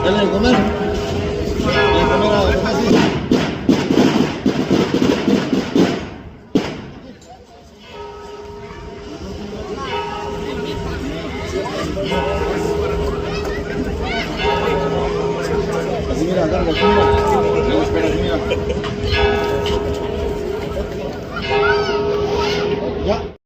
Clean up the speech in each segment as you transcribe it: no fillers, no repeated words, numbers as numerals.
Dale de comer. De comer a así. Así mira, carga, así mira. No, espera, así mira. Ya.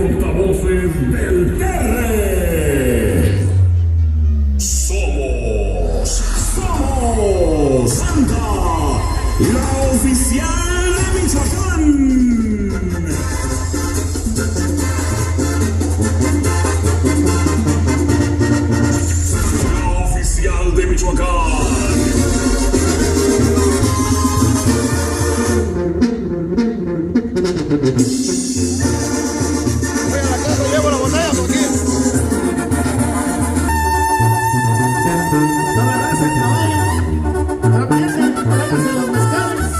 portavoces del Terre. Somos Banda, la oficial de Michoacán. La oficial de Michoacán. Voy a la casa, llevo las botellas aquí. No me hagas el caballo, rápidamente, tráigase los mezcales.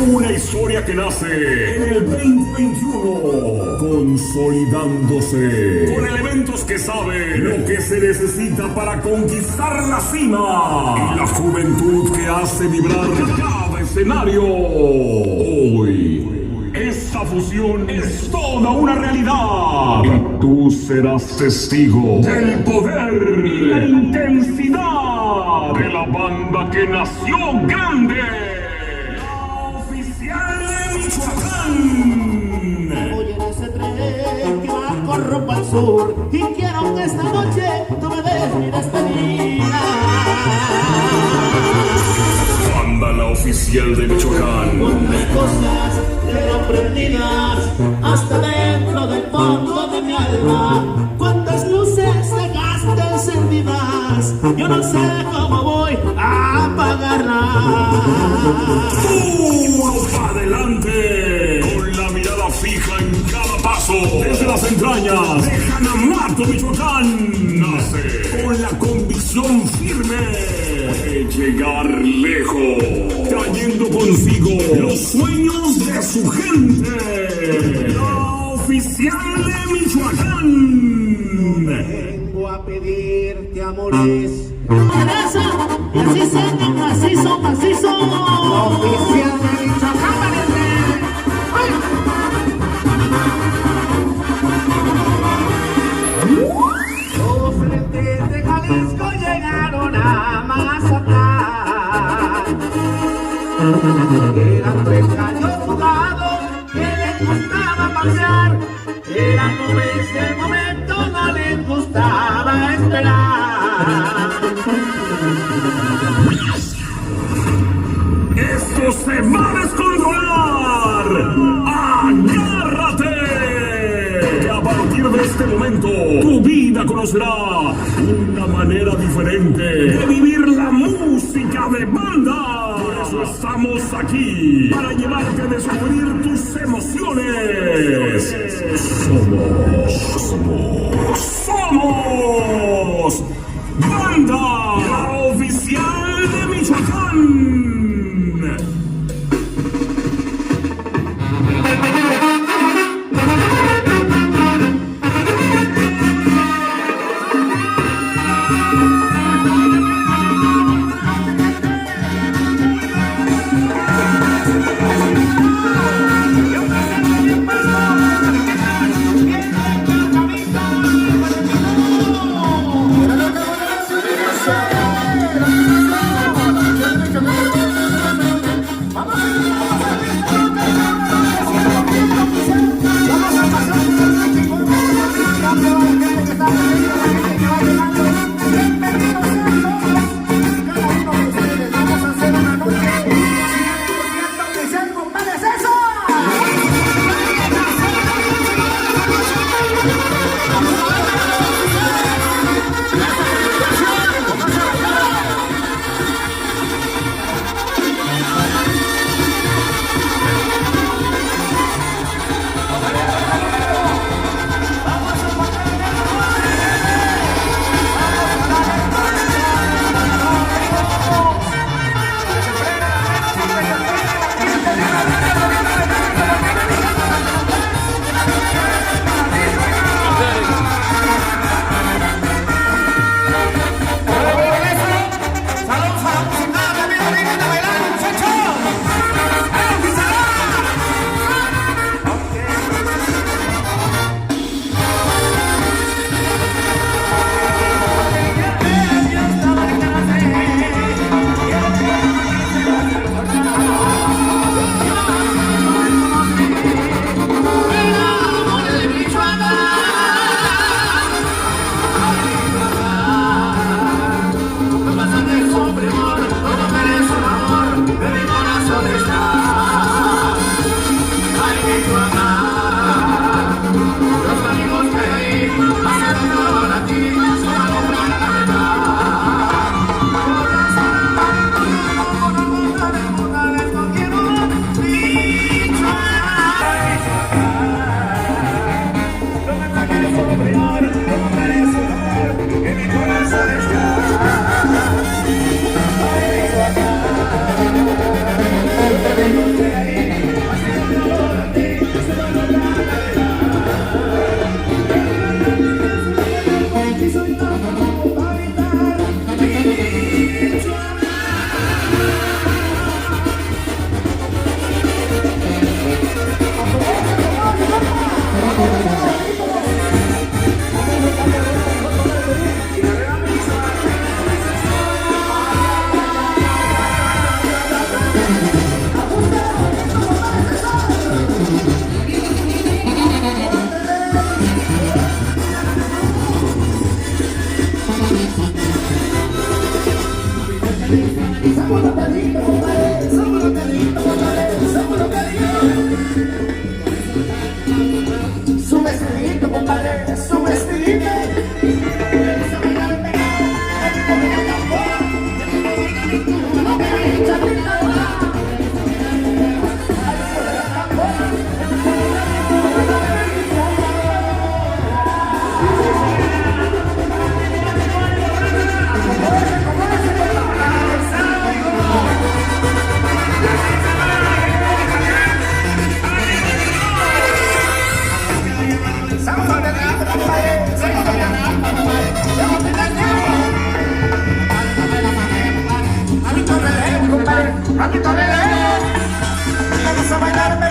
Una historia que nace en el 2021, consolidándose con elementos que saben lo que se necesita para conquistar la cima y la juventud que hace vibrar cada escenario. Hoy, esta fusión es toda una realidad y tú serás testigo del poder y la intensidad de la banda que nació grande. Voy en ese tren que va con rumbo al sur y quiero que esta noche tú me des mi despedida. Banda la oficial de Michoacán. Cuántas cosas quiero prendidas hasta dentro del fondo de mi alma. Cuántas luces dejaste encendidas. Yo no sé cómo voy a apagarlas. ¡Puro para adelante! Con la mirada fija en cada paso. Desde las entrañas de Janamato, Michoacán. Nace con la convicción firme de llegar lejos, trayendo consigo los sueños de su gente. La oficial de Michoacán. Vengo a pedirte amores. Marasa, y así seca, macizo, macizo. Oficial de Michoacán, valiente. ¡Ay! Los frentes de Jalisco llegaron a Mazatlán. Eran tres gallos jugados que les gustaba pasear. Eran nubes que el momento no les gustaba esperar. ¡Esto se va a descontrolar! ¡Agárrate! A partir de este momento, tu vida conocerá una manera diferente de vivir la música de banda. Por eso estamos aquí, para llevarte a descubrir tus emociones. Somos Banda, la oficial de Michoacán. Yo Su vestidito, compadre, su vestidito. Vamos a bailar,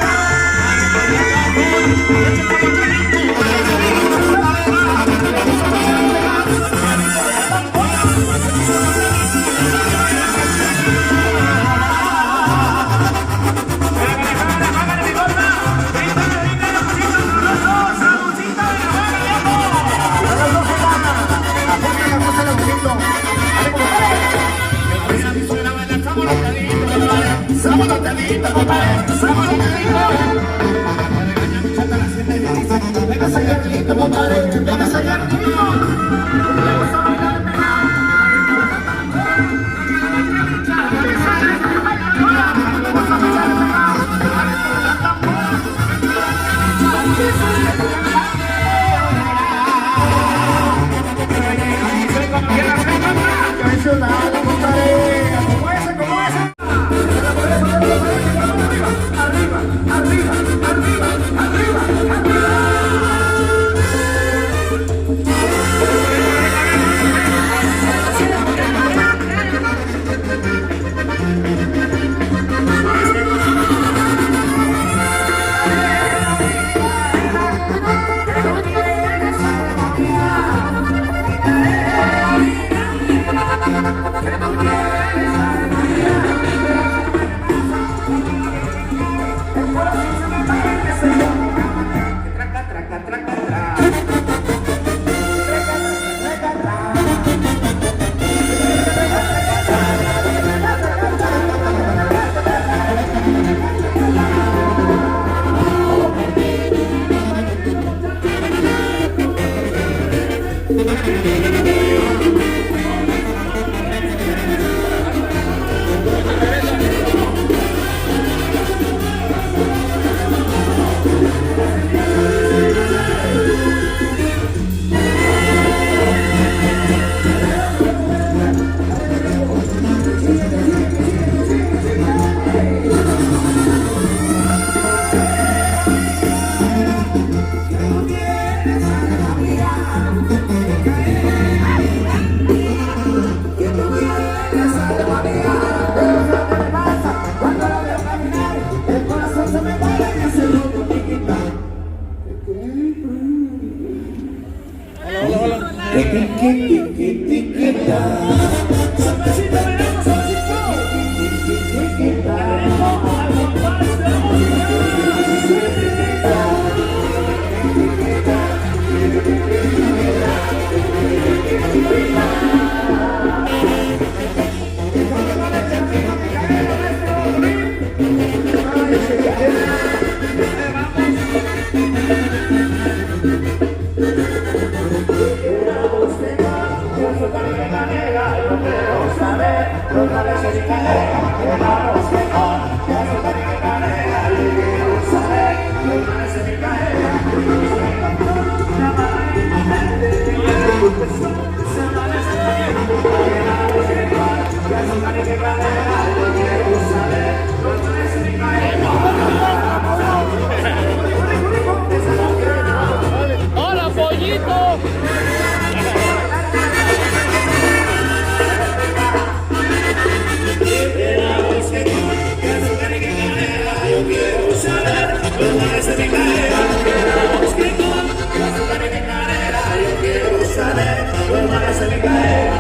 lugares de mi cadera, queramos que con que azúcar y mi cadera, yo quiero saber los lugares de mi cadera.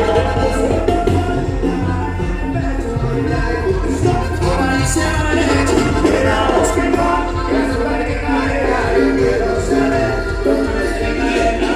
Queramos que con que azúcar y mi cadera, yo quiero saber los lugares de mi cadera.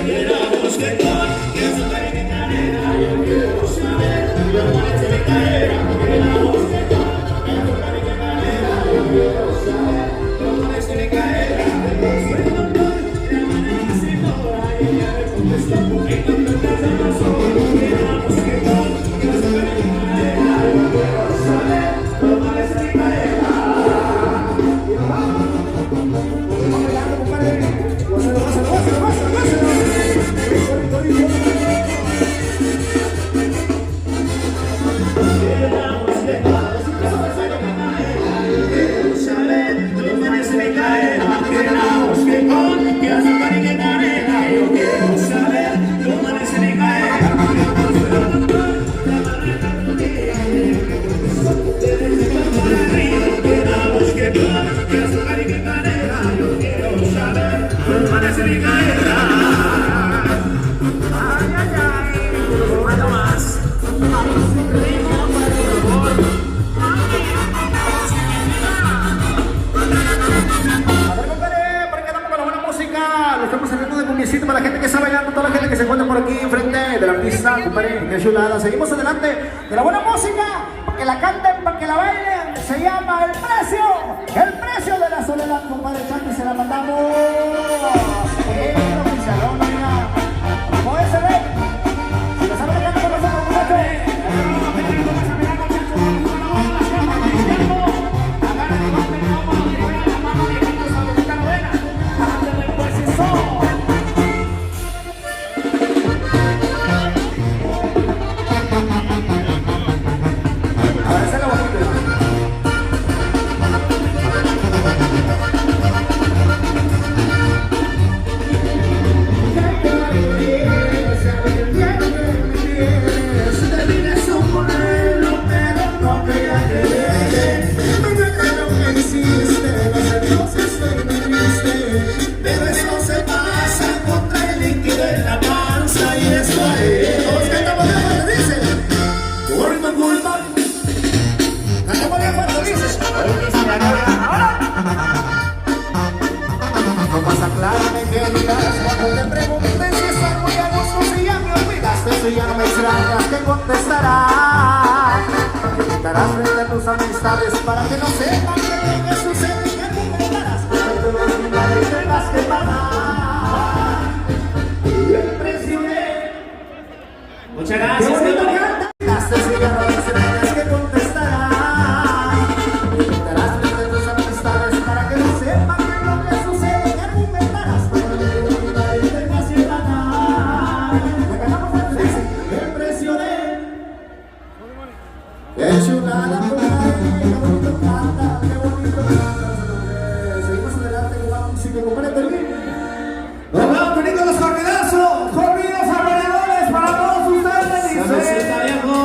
Queramos que con que azúcar y mi cadera, yo quiero saber los lugares de mi cadera. Queramos que con que azúcar y mi cadera, yo quiero saber los lugares de mi cadera. Soy el doctor, la manera señora, y ella me contestó, el doctor tiene razón. Queramos que con que azúcar y mi cadera, yo quiero saber los lugares de mi cadera. Para la gente que está bailando, toda la gente que se encuentra por aquí enfrente de la pista, compadre, qué chulada. Seguimos adelante de la buena música, para que la canten, para que la bailen. Se llama El Precio de la Soledad, compadre Chanti, se la mandamos. Pizarrón, mira. ¿Cómo es, ve? Si lo saben cantar con nosotros, muchachos. Y ya no me extrañas que contestarás. Invitarás frente a tus amistades para que no sepan qué sucede y que comentarás. Pero los lugares tengas que pagar. Y el precio de... Muchas gracias, y ya no me extrañas que contestarás. Invitarás frente a tus amistades para que no sepan qué sucede y que comentarás. Pero los lugares tengas que pagar. Qué chulada, qué bonito canta, qué bonito canta. Seguimos adelante con la música, compadre. Nos vamos teniendo los corridazos, corridos alrededores para todos ustedes. Dice viejo.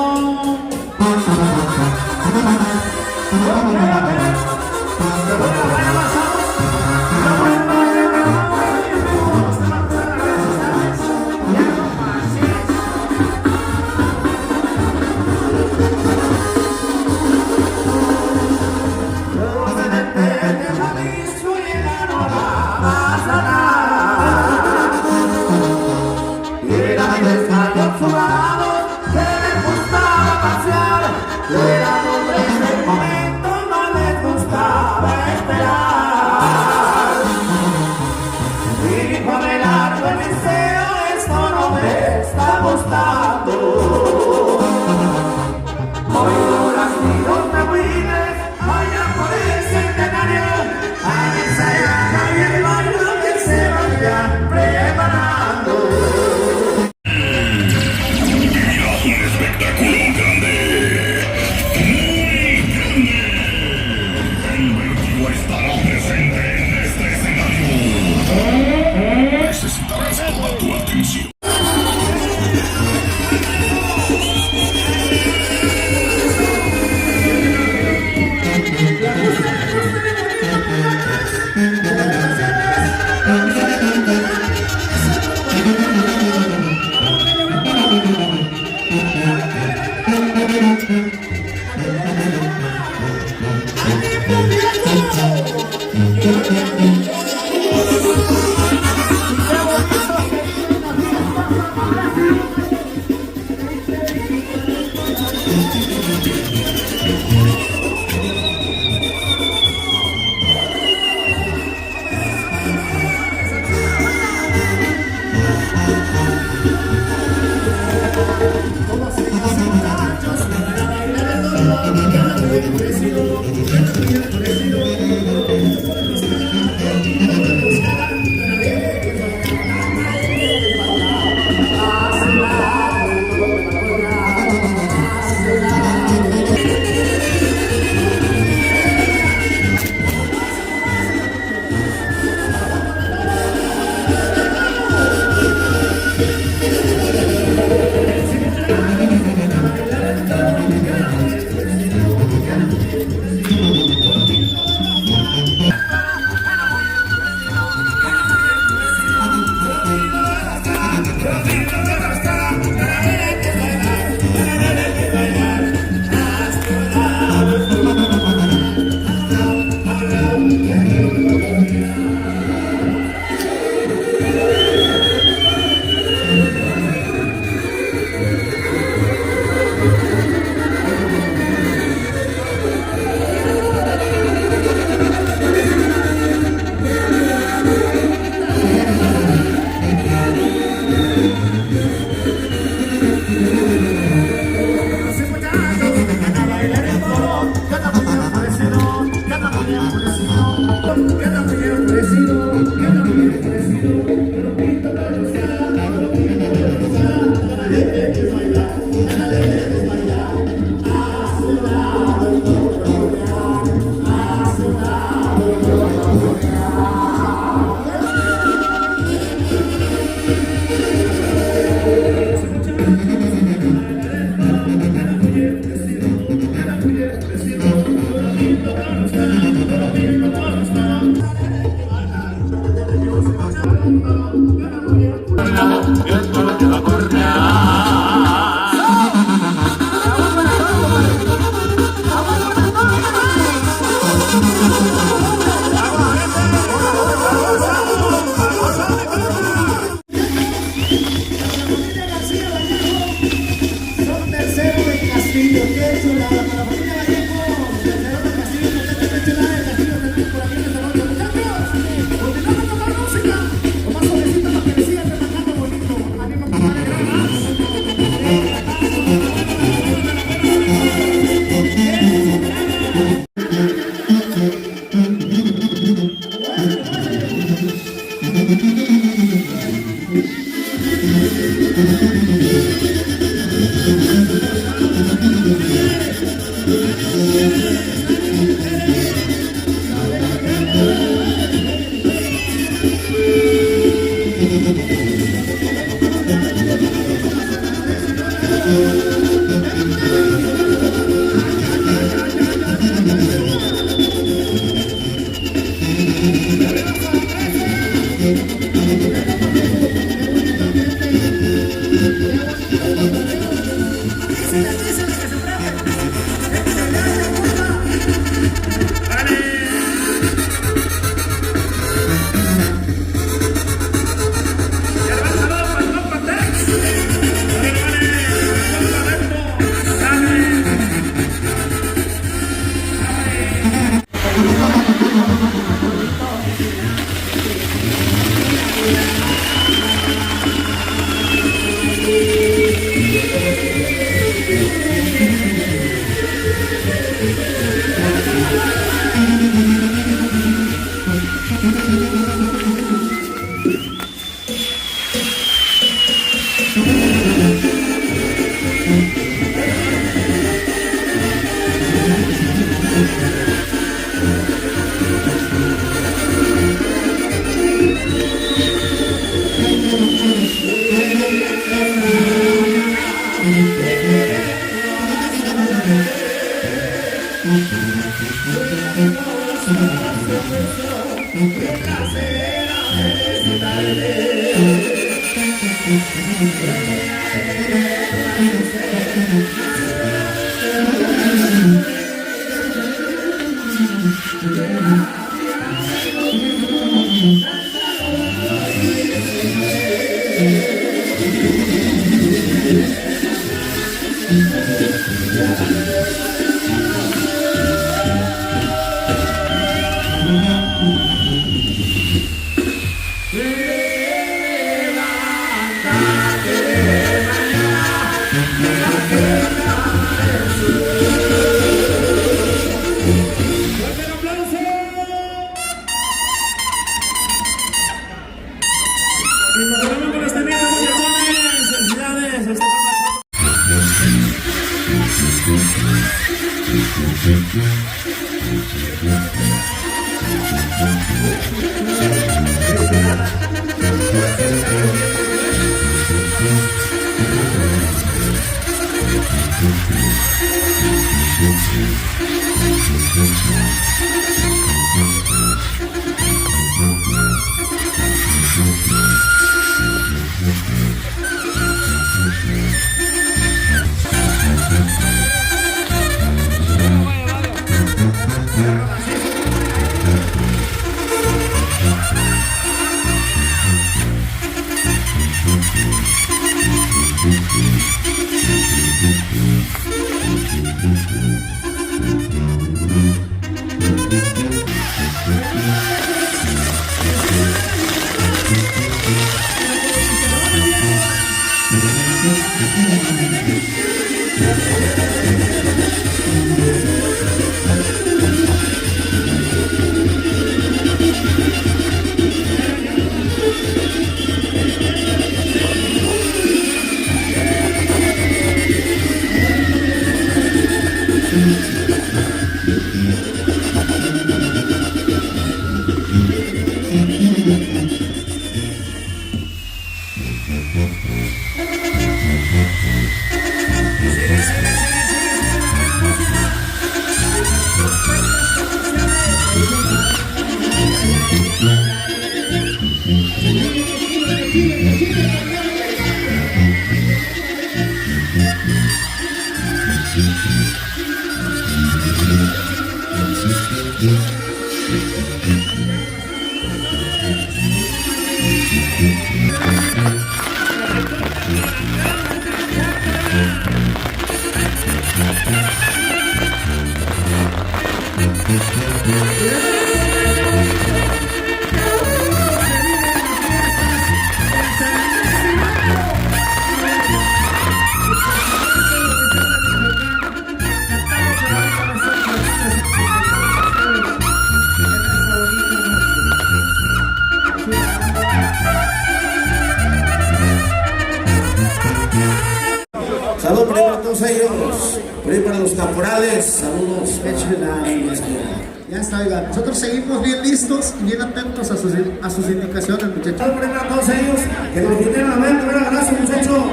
Saludos por ahí para todos ellos, por ahí para los caporales, saludos, pecho y la Ya está, oiga. Nosotros seguimos bien listos y bien atentos a sus indicaciones, muchachos. Vamos a poner a todos ellos que nos quiten la mente. Un abrazo, muchachos.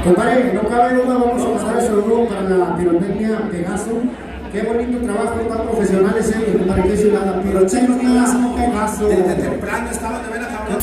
Compadre, no cabe duda, vamos a pasar el saludo para la pirotecnia Pegaso. Qué bonito trabajo, tan profesionales ellos, compadre, qué ciudad. Pirotecnia Pegaso. Desde temprano estaban de ver a cabrón.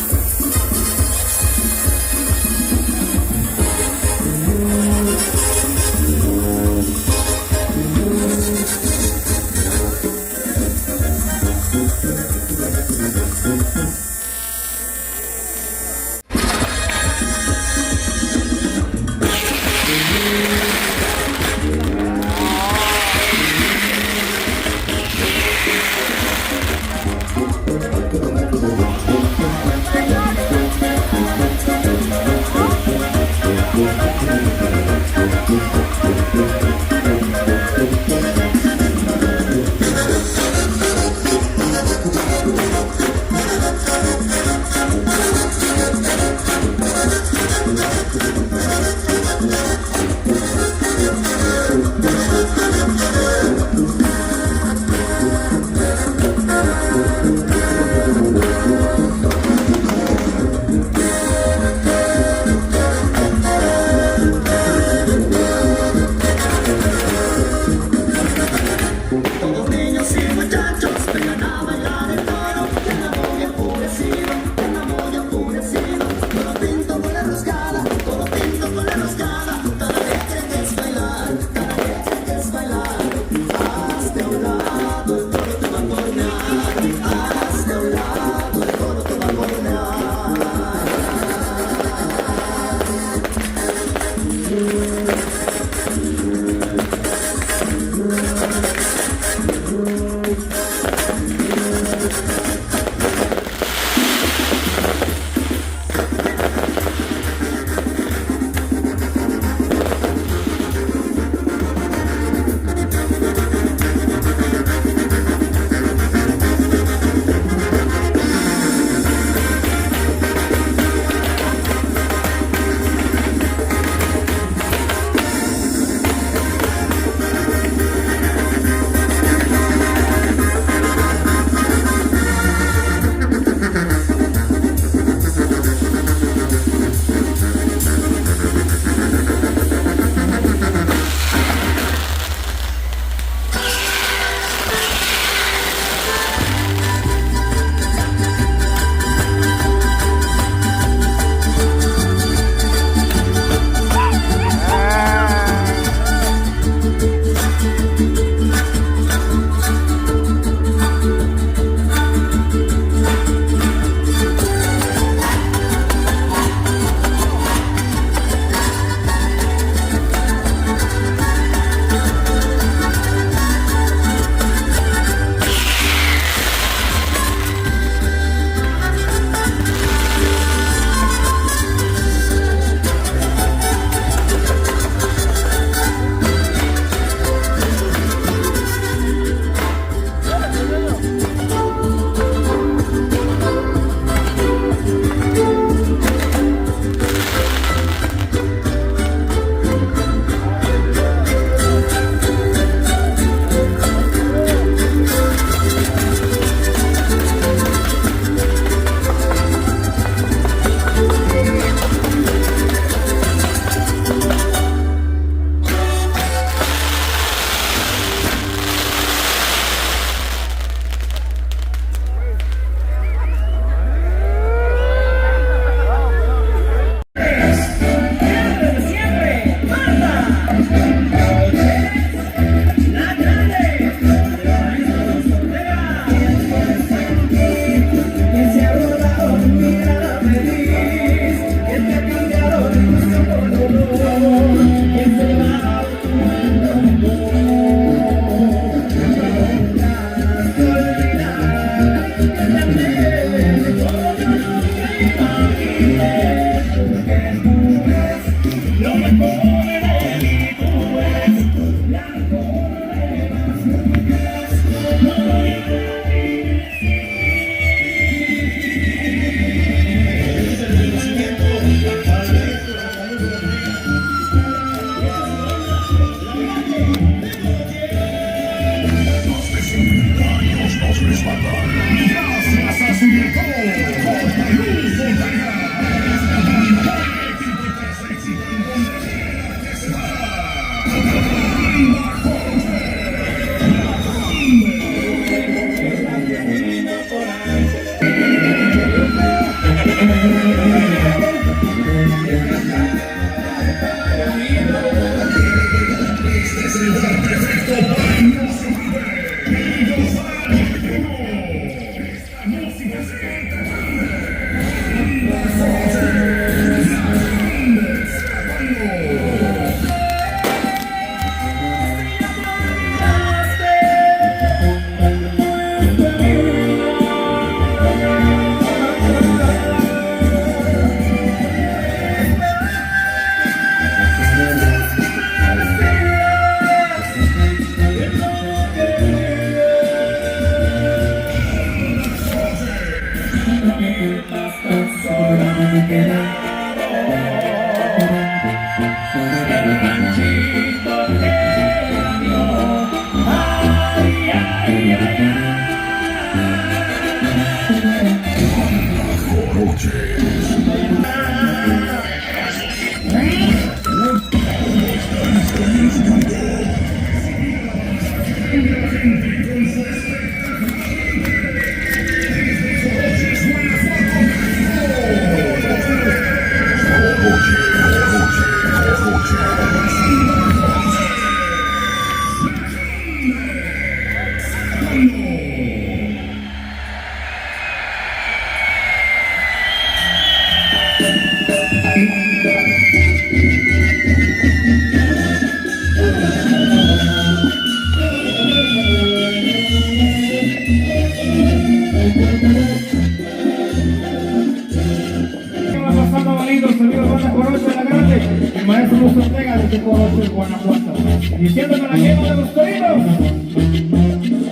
El maestro Luz Ortega de Corozo de Guanajuato, diciéndome la quema de los torinos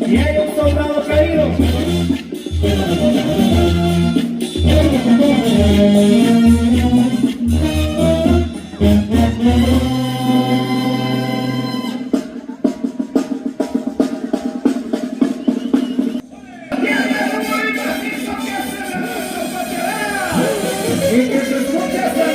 y hay un soldado caído. Y que se escuche hasta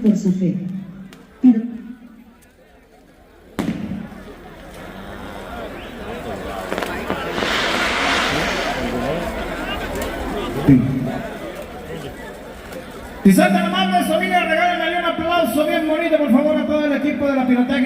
por su fe. Pero Si saltan la mano, eso viene, regálenle un aplauso bien bonito, por favor, a todo el equipo de la pirotecnia.